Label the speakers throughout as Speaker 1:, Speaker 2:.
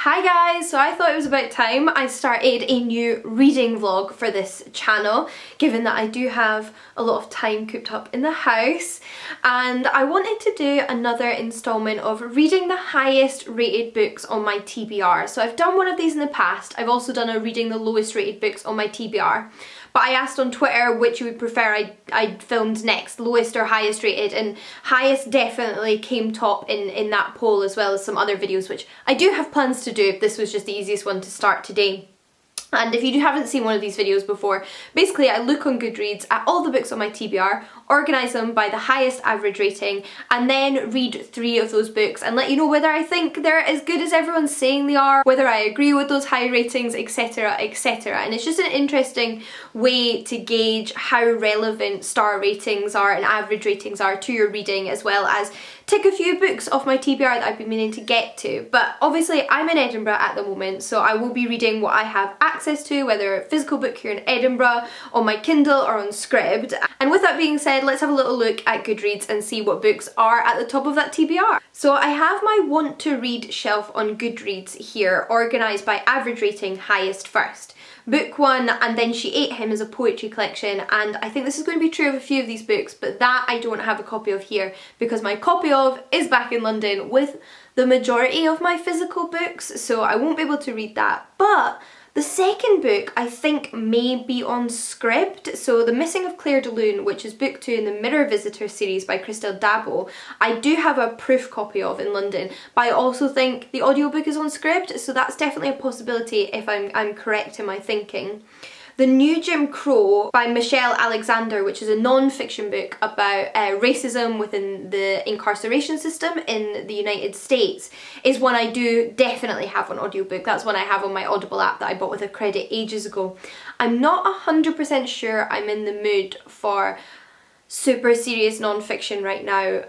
Speaker 1: Hi guys, so I thought it was about time I started a new reading vlog for this channel, given that I do have a lot of time cooped up in the house, and I wanted to do another installment of reading the highest rated books on my TBR. So I've done one of these in the past. I've also done a reading the lowest rated books on my TBR. But I asked on Twitter which you would prefer I filmed next, lowest or highest rated, and highest definitely came top in that poll, as well as some other videos which I do have plans to do. This was just the easiest one to start today. And if you haven't seen one of these videos before, basically I look on Goodreads at all the books on my TBR, organise them by the highest average rating, and then read 3 of those books and let you know whether I think they're as good as everyone's saying they are, whether I agree with those high ratings, etc, etc. And it's just an interesting way to gauge how relevant star ratings are and average ratings are to your reading, as well as tick a few books off my TBR that I've been meaning to get to. But obviously I'm in Edinburgh at the moment, so I will be reading what I have access to, whether a physical book here in Edinburgh, on my Kindle or on Scribd. And with that being said, let's have a little look at Goodreads and see what books are at the top of that TBR. So I have my want to read shelf on Goodreads here, organised by average rating, highest first. Book 1, And Then She Ate Him, is a poetry collection, and I think this is going to be true of a few of these books, but that I don't have a copy of here because my copy of is back in London with the majority of my physical books, so I won't be able to read that. But the second book I think may be on Scribd, so The Missing of Claire de Lune, which is book 2 in the Mirror Visitor series by Christelle Dabo, I do have a proof copy of in London, but I also think the audiobook is on Scribd, so that's definitely a possibility if I'm correct in my thinking. The New Jim Crow by Michelle Alexander, which is a non-fiction book about racism within the incarceration system in the United States, is one I do definitely have on audiobook. That's one I have on my Audible app that I bought with a credit ages ago. I'm not 100% sure I'm in the mood for super serious non-fiction right now,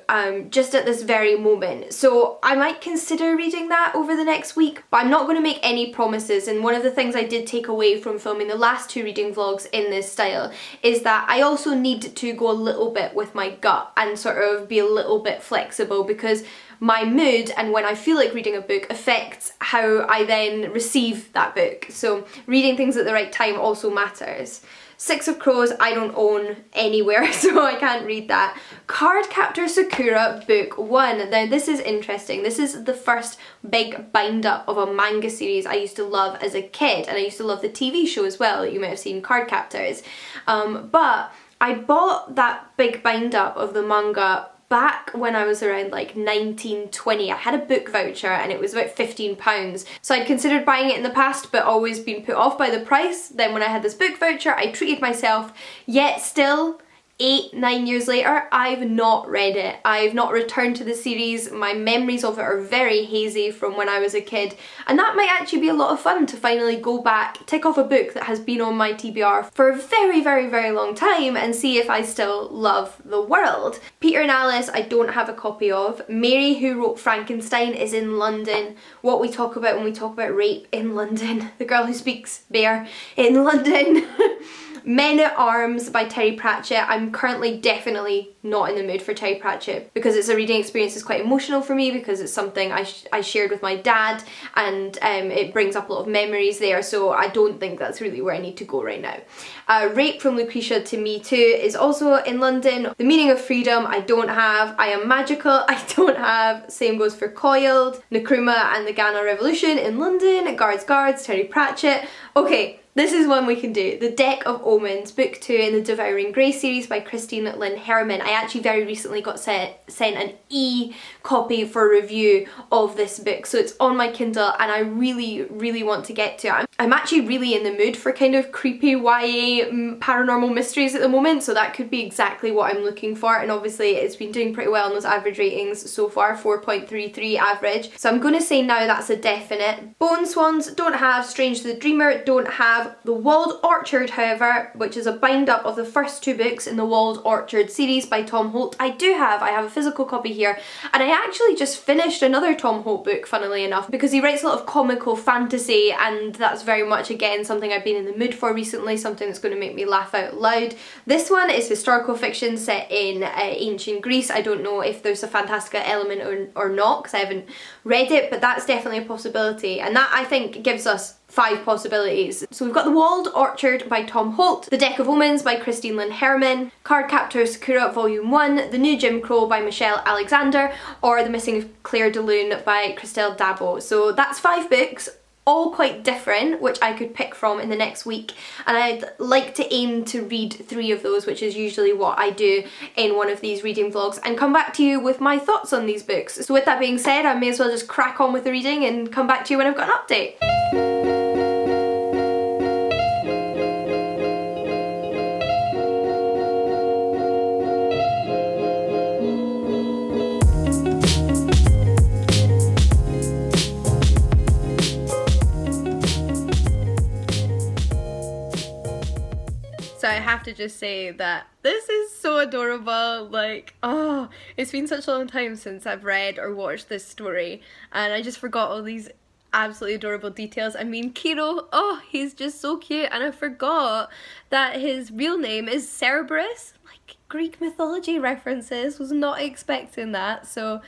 Speaker 1: just at this very moment, so I might consider reading that over the next week, but I'm not going to make any promises. And one of the things I did take away from filming the last 2 reading vlogs in this style is that I also need to go a little bit with my gut and sort of be a little bit flexible, because my mood and when I feel like reading a book affects how I then receive that book, so reading things at the right time also matters. Six of Crows I don't own anywhere, so I can't read that. Cardcaptor Sakura book 1. Now this is interesting. This is the first big bind up of a manga series I used to love as a kid, and I used to love the TV show as well that you might have seen, Cardcaptors. But I bought that big bind up of the manga back when I was around like 19, 20. I had a book voucher and it was about £15. So I'd considered buying it in the past but always been put off by the price. Then when I had this book voucher, I treated myself, yet still 8-9 years later, I've not read it. I've not returned to the series. My memories of it are very hazy from when I was a kid, and that might actually be a lot of fun to finally go back, tick off a book that has been on my TBR for a very, very, very long time and see if I still love the world. Peter and Alice I don't have a copy of. Mary Who Wrote Frankenstein is in London. What We Talk About When We Talk About Rape in London. The Girl Who Speaks Bear in London. Men at Arms by Terry Pratchett. I'm currently definitely not in the mood for Terry Pratchett because it's a reading experience that's quite emotional for me, because it's something I shared with my dad, and it brings up a lot of memories there, so I don't think that's really where I need to go right now. Rape from Lucretia to Me Too is also in London. The Meaning of Freedom I don't have. I Am Magical I don't have. Same goes for Coiled. Nkrumah and the Ghana Revolution in London. Guards, Terry Pratchett. Okay. This is one we can do. The Deck of Omens, book 2 in the Devouring Grey series by Christine Lynn Herman. I actually very recently got sent an e-copy for review of this book, so it's on my Kindle and I really, really want to get to it. I'm actually really in the mood for kind of creepy YA paranormal mysteries at the moment, so that could be exactly what I'm looking for, and obviously it's been doing pretty well on those average ratings so far, 4.33 average, so I'm going to say now that's a definite. Bone Swans don't have. Strange the Dreamer don't have. have The Walled Orchard, however, which is a bind-up of the first 2 books in the Walled Orchard series by Tom Holt. I have a physical copy here, and I actually just finished another Tom Holt book, funnily enough, because he writes a lot of comical fantasy, and that's very much, again, something I've been in the mood for recently, something that's going to make me laugh out loud. This one is historical fiction set in ancient Greece. I don't know if there's a Fantastica element or not, because I haven't read it, but that's definitely a possibility, and that, I think, gives us 5 possibilities. So we've got The Walled Orchard by Tom Holt, The Deck of Omens by Christine Lynn Herman, Cardcaptors Sakura Volume 1, The New Jim Crow by Michelle Alexander, or The Missing of Claire de Lune by Christelle Dabo. So that's 5 books, all quite different, which I could pick from in the next week, and I'd like to aim to read 3 of those, which is usually what I do in one of these reading vlogs, and come back to you with my thoughts on these books. So with that being said, I may as well just crack on with the reading and come back to you when I've got an update. So I have to just say that this is so adorable. Like, oh, it's been such a long time since I've read or watched this story, and I just forgot all these absolutely adorable details. I mean, Kiro, oh, he's just so cute, and I forgot that his real name is Cerberus. Like, Greek mythology references, was not expecting that. So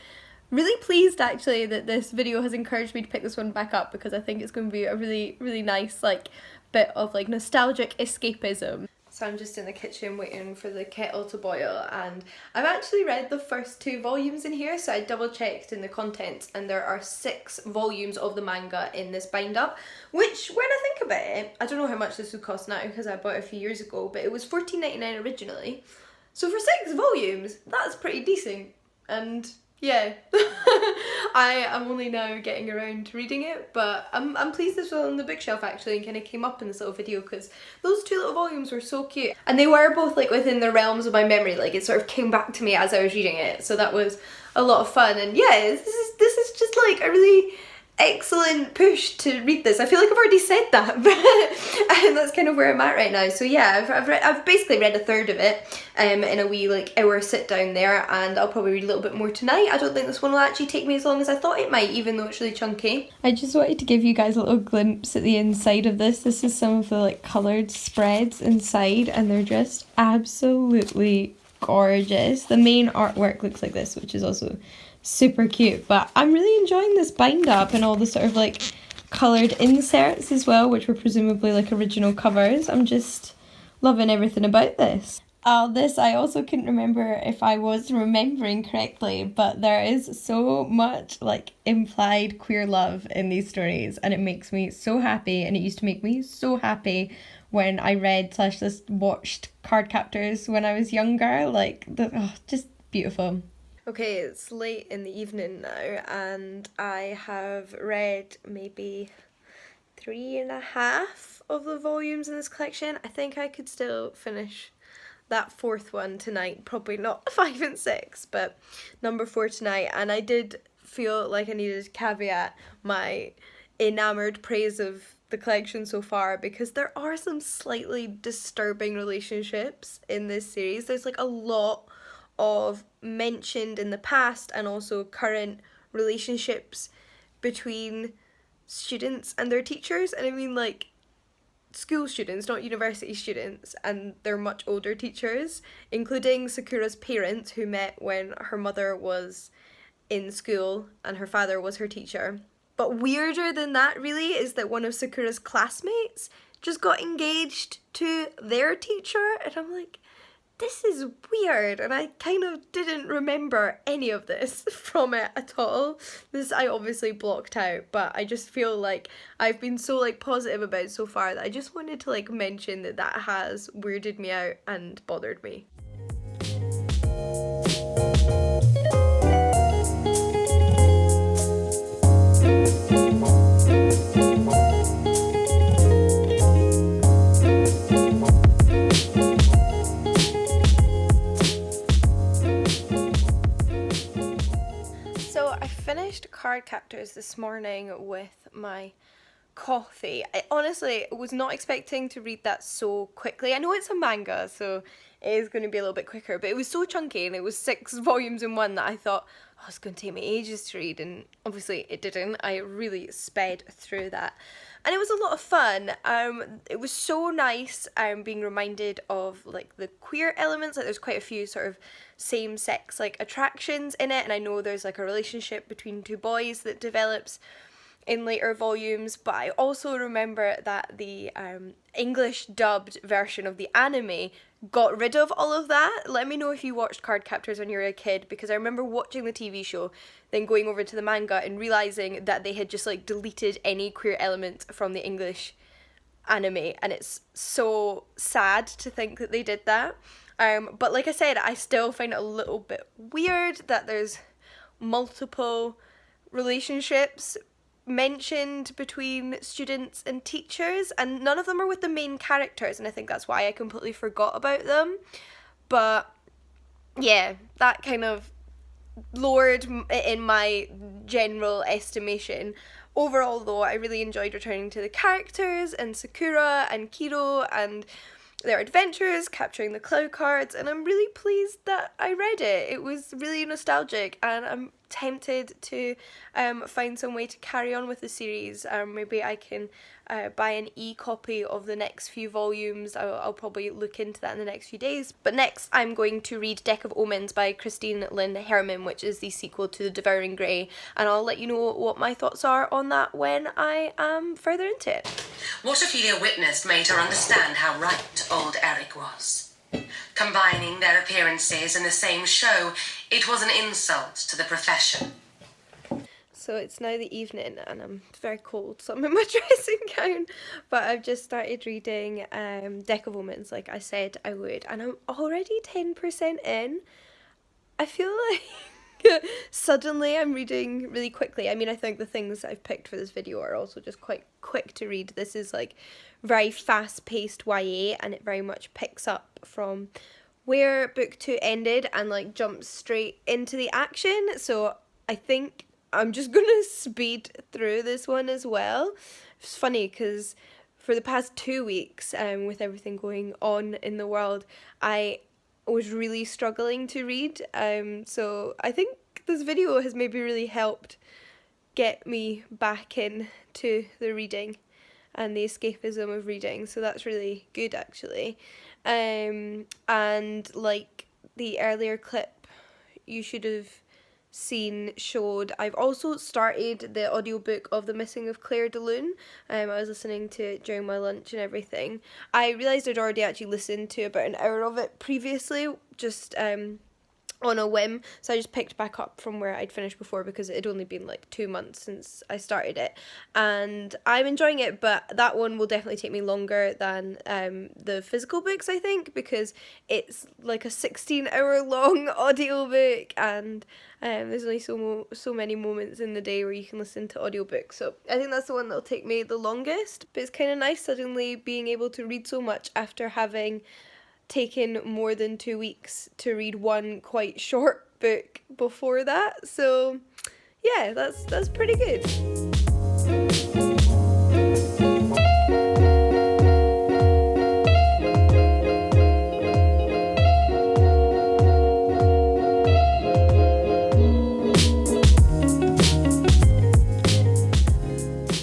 Speaker 1: really pleased actually that this video has encouraged me to pick this one back up, because I think it's going to be a really nice like bit of like nostalgic escapism. So I'm just in the kitchen waiting for the kettle to boil, and I've actually read the first 2 volumes in here, so I double checked in the contents, and there are 6 volumes of the manga in this bind up, which, when I think about it, I don't know how much this would cost now because I bought it a few years ago, but it was $14.99 originally. So for 6 volumes, that's pretty decent, and yeah. I am only now getting around to reading it, but I'm pleased this was on the bookshelf actually and kind of came up in this little video, because those 2 little volumes were so cute, and they were both like within the realms of my memory. Like, it sort of came back to me as I was reading it, so that was a lot of fun. And yeah, this is just like a really excellent push to read this. I feel like I've already said that, but and that's kind of where I'm at right now. So yeah, I've basically read a third of it in a wee like hour sit down there, and I'll probably read a little bit more tonight. I don't think this one will actually take me as long as I thought it might, even though it's really chunky. I just wanted to give you guys a little glimpse at the inside of this. This is some of the like coloured spreads inside, and they're just absolutely gorgeous. The main artwork looks like this, which is also super cute, but I'm really enjoying this bind up and all the sort of like coloured inserts as well, which were presumably like original covers. I'm just loving everything about this. This I also couldn't remember if I was remembering correctly, but there is so much like implied queer love in these stories, and it makes me so happy, and it used to make me so happy when I read / just watched Cardcaptors when I was younger. Like, just beautiful. Okay, it's late in the evening now, and I have read maybe 3.5 of the volumes in this collection. I think I could still finish that 4th one tonight, probably not 5 and 6, but number 4 tonight. And I did feel like I needed to caveat my enamoured praise of the collection so far, because there are some slightly disturbing relationships in this series. There's like a lot of mentioned in the past and also current relationships between students and their teachers, and I mean like school students, not university students, and they're much older teachers, including Sakura's parents, who met when her mother was in school and her father was her teacher. But weirder than that really is that one of Sakura's classmates just got engaged to their teacher, and I'm like, this is weird, and I kind of didn't remember any of this from it at all. This I obviously blocked out, but I just feel like I've been so like positive about it so far that I just wanted to like mention that that has weirded me out and bothered me. Finished Cardcaptors this morning with my coffee. I honestly was not expecting to read that so quickly. I know it's a manga, so it is going to be a little bit quicker, but it was so chunky and it was 6 volumes in one that I thought, oh, it's going to take me ages to read, and obviously it didn't. I really sped through that. And it was a lot of fun. It was so nice being reminded of like the queer elements. Like there's quite a few sort of same-sex like attractions in it, and I know there's like a relationship between 2 boys that develops in later volumes, but I also remember that the English dubbed version of the anime got rid of all of that. Let me know if you watched Cardcaptors when you were a kid, because I remember watching the TV show, then going over to the manga and realising that they had just like deleted any queer element from the English anime, and it's so sad to think that they did that. But like I said, I still find it a little bit weird that there's multiple relationships mentioned between students and teachers, and none of them are with the main characters, and I think that's why I completely forgot about them. But yeah, that kind of lowered it in my general estimation. Overall though, I really enjoyed returning to the characters and Sakura and Kiro and their adventures, capturing the cloud cards, and I'm really pleased that I read it. It was really nostalgic, and I'm tempted to find some way to carry on with the series. Maybe I can buy an e-copy of the next few volumes. I'll probably look into that in the next few days. But next I'm going to read Deck of Omens by Christine Lynn Herman, which is the sequel to The Devouring Grey, and I'll let you know what my thoughts are on that when I am further into it.
Speaker 2: What Ophelia witnessed made her understand how right old Eric was. Combining their appearances in the same show, it was an insult to the profession.
Speaker 1: So it's now the evening and I'm very cold, so I'm in my dressing gown, but I've just started reading Deck of Omens like I said I would, and I'm already 10% in. I feel like suddenly I'm reading really quickly. I mean, I think the things I've picked for this video are also just quite quick to read. This is like very fast-paced YA, and it very much picks up from where book 2 ended and like jumps straight into the action. So I think I'm just gonna speed through this one as well. It's funny because for the past 2 weeks, with everything going on in the world, I was really struggling to read. So I think this video has maybe really helped get me back into the reading and the escapism of reading, so that's really good actually. And like the earlier clip you should have seen showed, I've also started the audiobook of The Missing of Claire de Lune. I was listening to it during my lunch and everything. I realised I'd already actually listened to about an hour of it previously, just on a whim, so I just picked back up from where I'd finished before because it had only been like 2 months since I started it, and I'm enjoying it, but that one will definitely take me longer than the physical books, I think, because it's like a 16-hour long audiobook, and there's only so many moments in the day where you can listen to audiobooks, so I think that's the one that'll take me the longest. But it's kind of nice suddenly being able to read so much after having taken more than 2 weeks to read one quite short book before that. So yeah, that's pretty good.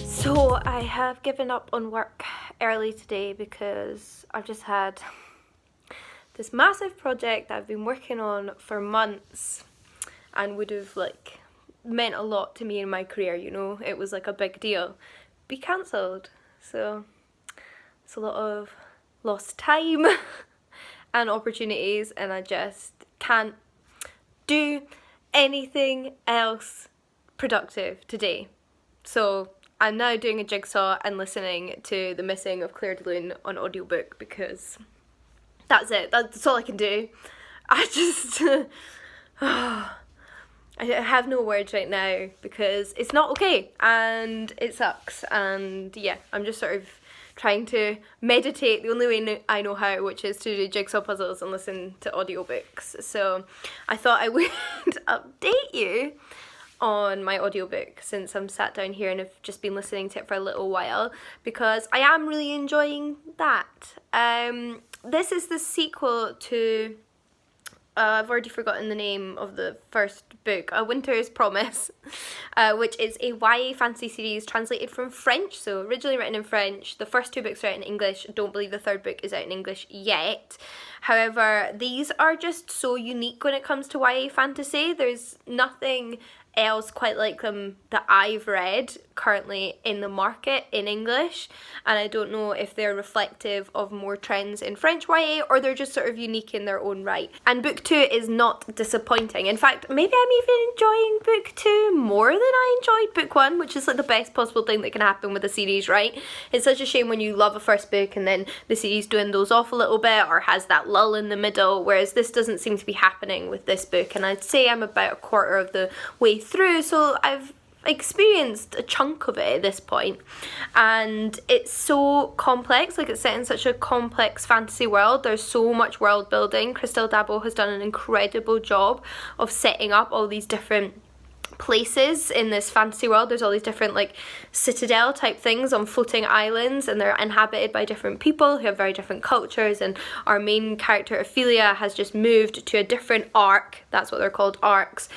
Speaker 1: So I have given up on work early today because I've just had this massive project that I've been working on for months and would have like meant a lot to me in my career, you know, it was like a big deal, be cancelled. So it's a lot of lost time and opportunities, and I just can't do anything else productive today. So I'm now doing a jigsaw and listening to The Missing of Claire de Lune on audiobook because that's it. That's all I can do. I just I have no words right now because it's not okay and it sucks, and yeah, I'm just sort of trying to meditate the only way I know how, which is to do jigsaw puzzles and listen to audiobooks. So I thought I would update you on my audiobook since I'm sat down here and have just been listening to it for a little while, because I am really enjoying that. This is the sequel to I've already forgotten the name of the first book, A Winter's Promise, which is a YA fantasy series translated from French, so originally written in French. The first 2 books are out in English. I don't believe the 3rd book is out in English yet. However, these are just so unique when it comes to YA fantasy. There's nothing else quite like them that I've read currently in the market in English, and I don't know if they're reflective of more trends in French YA or they're just sort of unique in their own right. And book 2 is not disappointing. In fact, maybe I'm even enjoying book 2 more than I enjoyed book 1, which is like the best possible thing that can happen with a series, right? It's such a shame when you love a first book and then the series dwindles off a little bit or has that lull in the middle, whereas this doesn't seem to be happening with this book, and I'd say I'm about a quarter of the way through, so I've experienced a chunk of it at this point, and it's so complex. Like, it's set in such a complex fantasy world. There's so much world building. Christelle Dabo has done an incredible job of setting up all these different places in this fantasy world. There's all these different like citadel type things on floating islands, and they're inhabited by different people who have very different cultures, and our main character Ophelia has just moved to a different arc, that's what they're called, arcs,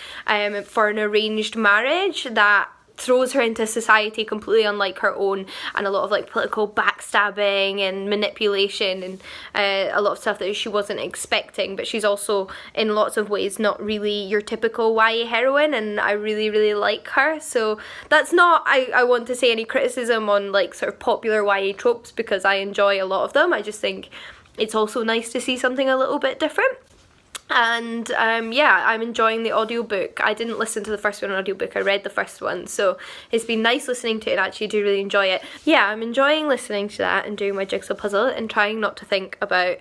Speaker 1: for an arranged marriage that throws her into society completely unlike her own, and a lot of like political backstabbing and manipulation and a lot of stuff that she wasn't expecting. But she's also in lots of ways not really your typical YA heroine, and I really like her. So that's not, I want to say, any criticism on like sort of popular YA tropes, because I enjoy a lot of them. I just think it's also nice to see something a little bit different. And yeah, I'm enjoying the audiobook. I didn't listen to the first one on audiobook, I read the first one, so it's been nice listening to it, and I actually do really enjoy it. Yeah, I'm enjoying listening to that and doing my jigsaw puzzle and trying not to think about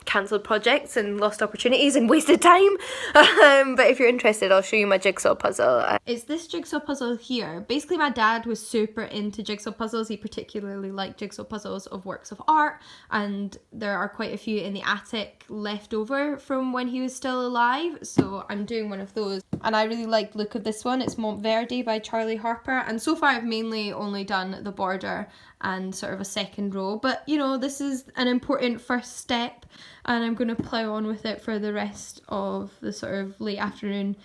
Speaker 1: cancelled projects and lost opportunities and wasted time. But if you're interested, I'll show you my jigsaw puzzle. It's this jigsaw puzzle here. Basically, my dad was super into jigsaw puzzles. He particularly liked jigsaw puzzles of works of art, and there are quite a few in the attic left over from when he was still alive, so I'm doing one of those. And I really like the look of this one. It's Monteverde by Charlie Harper, and so far I've mainly only done the border and sort of a second row, but you know, this is an important first step, and I'm going to plough on with it for the rest of the sort of late afternoon,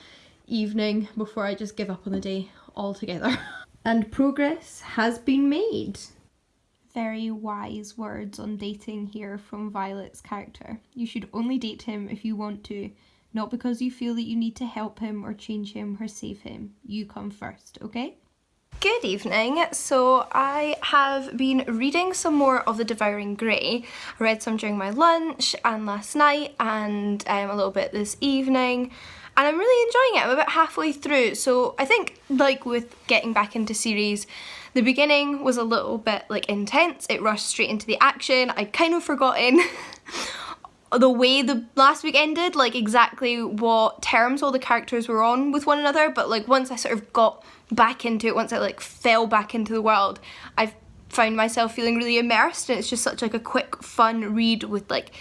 Speaker 1: evening, before I just give up on the day altogether. And progress has been made. Very wise words on dating here from Violet's character. You should only date him if you want to, not because you feel that you need to help him or change him or save him. You come first, okay? Good evening. So I have been reading some more of The Devouring Grey. I read some during my lunch and last night, and a little bit this evening, and I'm really enjoying it. I'm about halfway through, so I think, like with getting back into series, the beginning was a little bit like intense. It rushed straight into the action. I'd kind of forgotten the way the last week ended, like exactly what terms all the characters were on with one another, but like once I sort of got back into it, once I like fell back into the world, I've found myself feeling really immersed, and it's just such like a quick fun read with like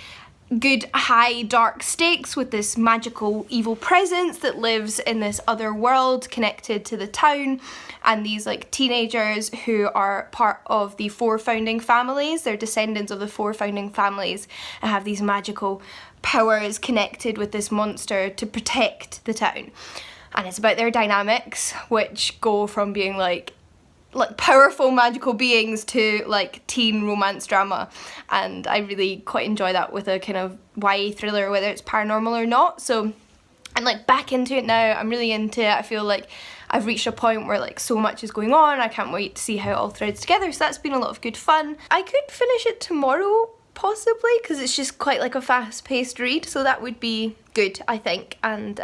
Speaker 1: good high dark stakes, with this magical evil presence that lives in this other world connected to the town, and these like teenagers who are part of the 4 founding families. They're descendants of the 4 founding families and have these magical powers connected with this monster to protect the town. And it's about their dynamics, which go from being like powerful magical beings to like teen romance drama, and I really quite enjoy that with a kind of YA thriller, whether it's paranormal or not. So I'm like back into it now. I'm really into it. I feel like I've reached a point where like so much is going on. I can't wait to see how it all threads together, so that's been a lot of good fun. I could finish it tomorrow possibly, because it's just quite like a fast-paced read, so that would be good, I think. And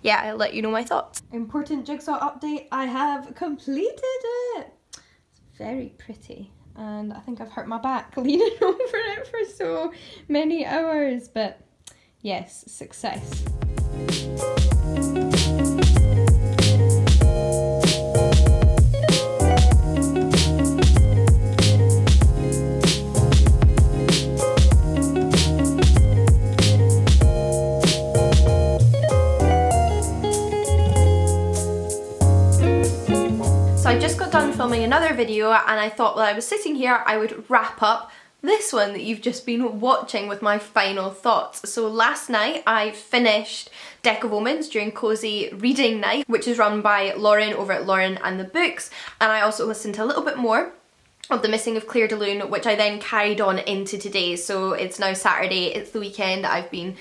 Speaker 1: yeah, I'll let you know my thoughts. Important jigsaw update, I have completed it. It's very pretty, and I think I've hurt my back leaning over it for so many hours, but yes, success. just got done filming another video and I thought while I was sitting here I would wrap up this one that you've just been watching with my final thoughts. So last night I finished Deck of Omens during Cozy Reading Night, which is run by Lauren over at Lauren and the Books, and I also listened to a little bit more of The Missing of Claire de Lune, which I then carried on into today. So it's now Saturday, it's the weekend, I've been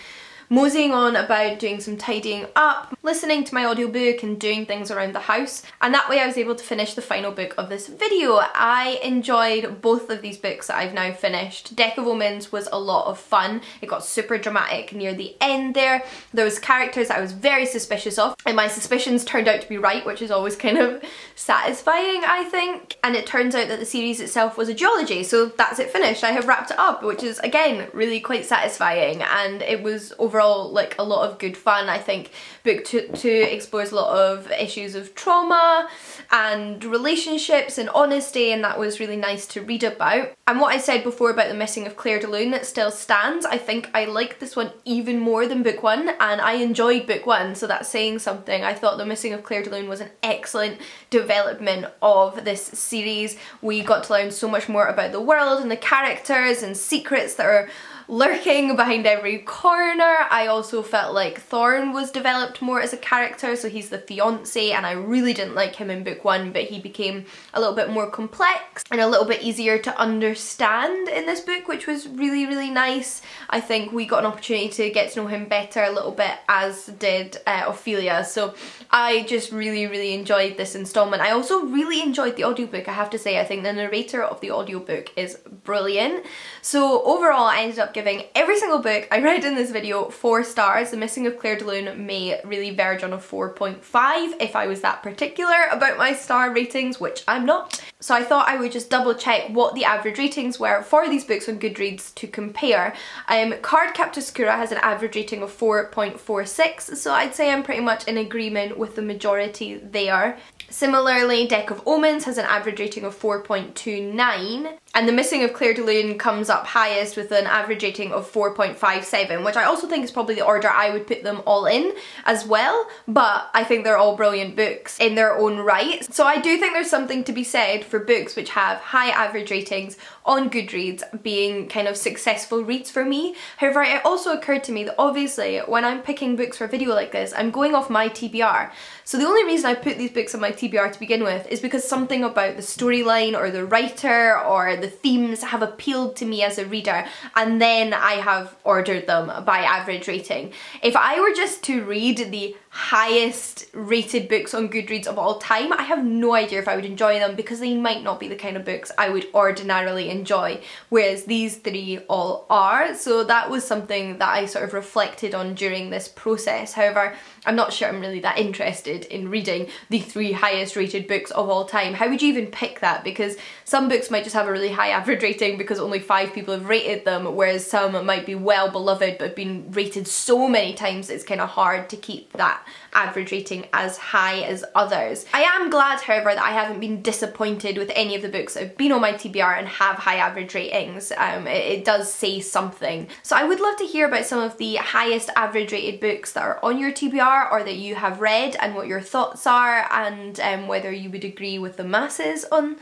Speaker 1: moseying on about doing some tidying up, listening to my audiobook and doing things around the house, and that way I was able to finish the final book of this video. I enjoyed both of these books that I've now finished. Deck of Omens was a lot of fun. It got super dramatic near the end there. There was characters that I was very suspicious of, and my suspicions turned out to be right, which is always kind of satisfying, I think. And it turns out that the series itself was a duology, so that's it finished. I have wrapped it up, which is again really quite satisfying, and it was overall like a lot of good fun. I think book two explores a lot of issues of trauma and relationships and honesty, and that was really nice to read about. And what I said before about The Missing of Claire de Lune still stands. I think I liked this one even more than book one, and I enjoyed book one, so that's saying something. I thought The Missing of Claire de Lune was an excellent development of this series. We got to learn so much more about the world and the characters and secrets that are lurking behind every corner. I also felt like Thorn was developed more as a character, so he's the fiance, and I really didn't like him in book one, but he became a little bit more complex and a little bit easier to understand in this book, which was really, really nice. I think we got an opportunity to get to know him better a little bit, as did Ophelia, so I just really, really enjoyed this installment. I also really enjoyed the audiobook, I have to say. I think the narrator of the audiobook is brilliant. So overall I ended up giving every single book I read in this video 4 stars. The Missing of Claire de Lune may really verge on a 4.5 if I was that particular about my star ratings, which I'm not. So I thought I would just double check what the average ratings were for these books on Goodreads to compare. Cardcaptors has an average rating of 4.46, so I'd say I'm pretty much in agreement with the majority there. Similarly, Deck of Omens has an average rating of 4.29, and The Missing of Claire de Lune comes up highest with an average rating of 4.57, which I also think is probably the order I would put them all in as well, but I think they're all brilliant books in their own right. So I do think there's something to be said for books which have high average ratings on Goodreads being kind of successful reads for me. However, it also occurred to me that obviously when I'm picking books for a video like this, I'm going off my TBR. So the only reason I put these books on my TBR to begin with is because something about the storyline or the writer or the themes have appealed to me as a reader, and then I have ordered them by average rating. If I were just to read the highest rated books on Goodreads of all time, I have no idea if I would enjoy them, because they might not be the kind of books I would ordinarily enjoy, whereas these 3 all are. So that was something that I sort of reflected on during this process. However, I'm not sure I'm really that interested in reading the 3 highest rated books of all time. How would you even pick that? Because some books might just have a really high average rating because only 5 people have rated them, whereas some might be well beloved but have been rated so many times it's kind of hard to keep that average rating as high as others. I am glad, however, that I haven't been disappointed with any of the books that have been on my TBR and have high average ratings. It does say something. So I would love to hear about some of the highest average rated books that are on your TBR or that you have read, and what your thoughts are, and whether you would agree with the masses on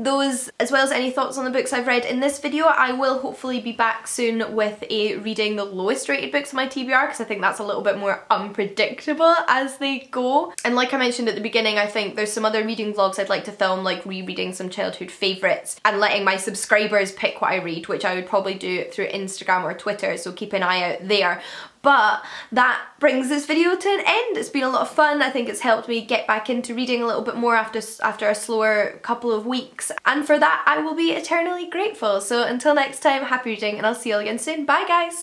Speaker 1: those, as well as any thoughts on the books I've read in this video. I will hopefully be back soon with reading the lowest rated books on my TBR, because I think that's a little bit more unpredictable as they go. And like I mentioned at the beginning, I think there's some other reading vlogs I'd like to film, like rereading some childhood favourites and letting my subscribers pick what I read, which I would probably do through Instagram or Twitter, so keep an eye out there. But that brings this video to an end. It's been a lot of fun. I think it's helped me get back into reading a little bit more after a slower couple of weeks, and for that I will be eternally grateful. So until next time, happy reading, and I'll see you all again soon. Bye guys!